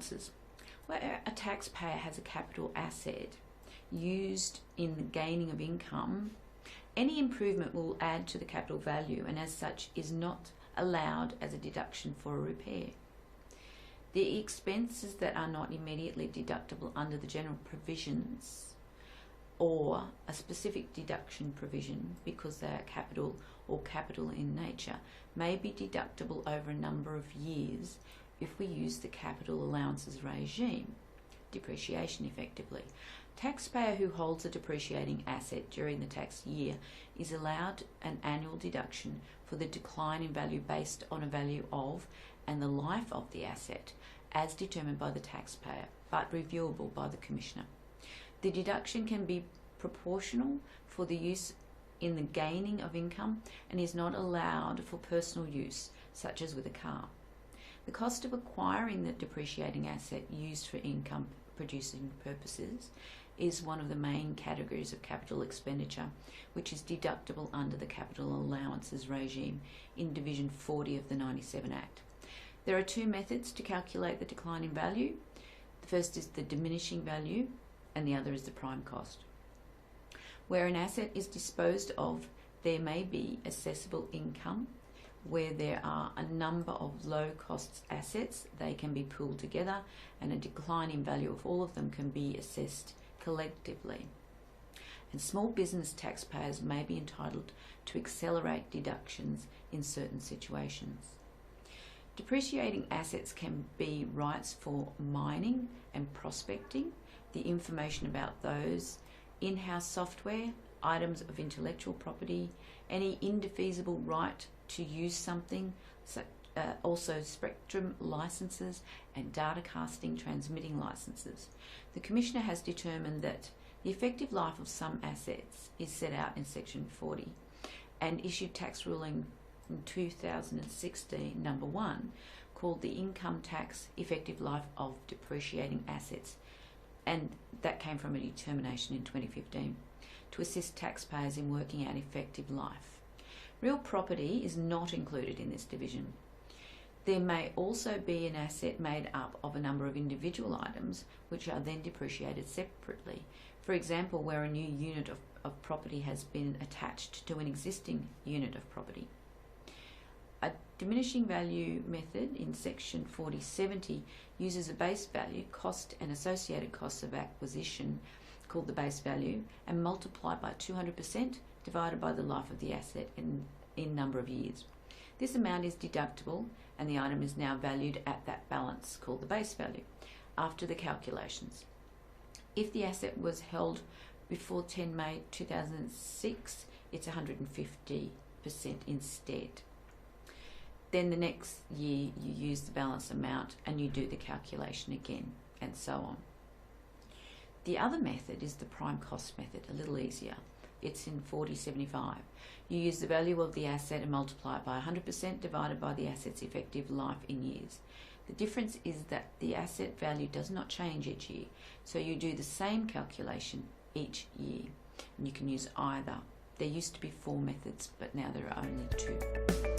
allowances. Where a taxpayer has a capital asset used in the gaining of income, any improvement will add to the capital value and as such is not allowed as a deduction for a repair. The expenses that are not immediately deductible under the general provisions or a specific deduction provision because they are capital or capital in nature may be deductible over a number of years if we use the capital allowances regime, depreciation effectively. Taxpayer who holds a depreciating asset during the tax year is allowed an annual deduction for the decline in value based on a value of and the life of the asset as determined by the taxpayer but reviewable by the Commissioner. The deduction can be proportional for the use in the gaining of income and is not allowed for personal use such as with a car. The cost of acquiring the depreciating asset used for income producing purposes is one of the main categories of capital expenditure which is deductible under the capital allowances regime in Division 40 of the 97 Act. There are two methods to calculate the decline in value. The first is the diminishing value and the other is the prime cost. Where an asset is disposed of, there may be assessable income. Where there are a number of low-cost assets, they can be pooled together and a decline in value of all of them can be assessed collectively. And small business taxpayers may be entitled to accelerate deductions in certain situations. Depreciating assets can be rights for mining and prospecting, the information about those, in-house software, items of intellectual property, any indefeasible right to use something, also spectrum licenses and datacasting transmitting licenses. The Commissioner has determined that the effective life of some assets is set out in Section 40 and issued tax ruling in 2016, number 1, called the Income Tax Effective Life of Depreciating Assets, and that came from a determination in 2015 to assist taxpayers in working out effective life. Real property is not included in this division. There may also be an asset made up of a number of individual items which are then depreciated separately. For example, where a new unit of property has been attached to an existing unit of property. A diminishing value method in Section 4070 uses a base value, cost and associated costs of acquisition called the base value, and multiplied by 200% divided by the life of the asset in number of years. This amount is deductible and the item is now valued at that balance called the base value after the calculations. If the asset was held before 10 May 2006, it's 150% instead. Then the next year you use the balance amount and you do the calculation again, and so on. The other method is the prime cost method, a little easier. It's in 4075. You use the value of the asset and multiply it by 100% divided by the asset's effective life in years. The difference is that the asset value does not change each year, so you do the same calculation each year. And you can use either. There used to be 4 methods, but now there are only 2.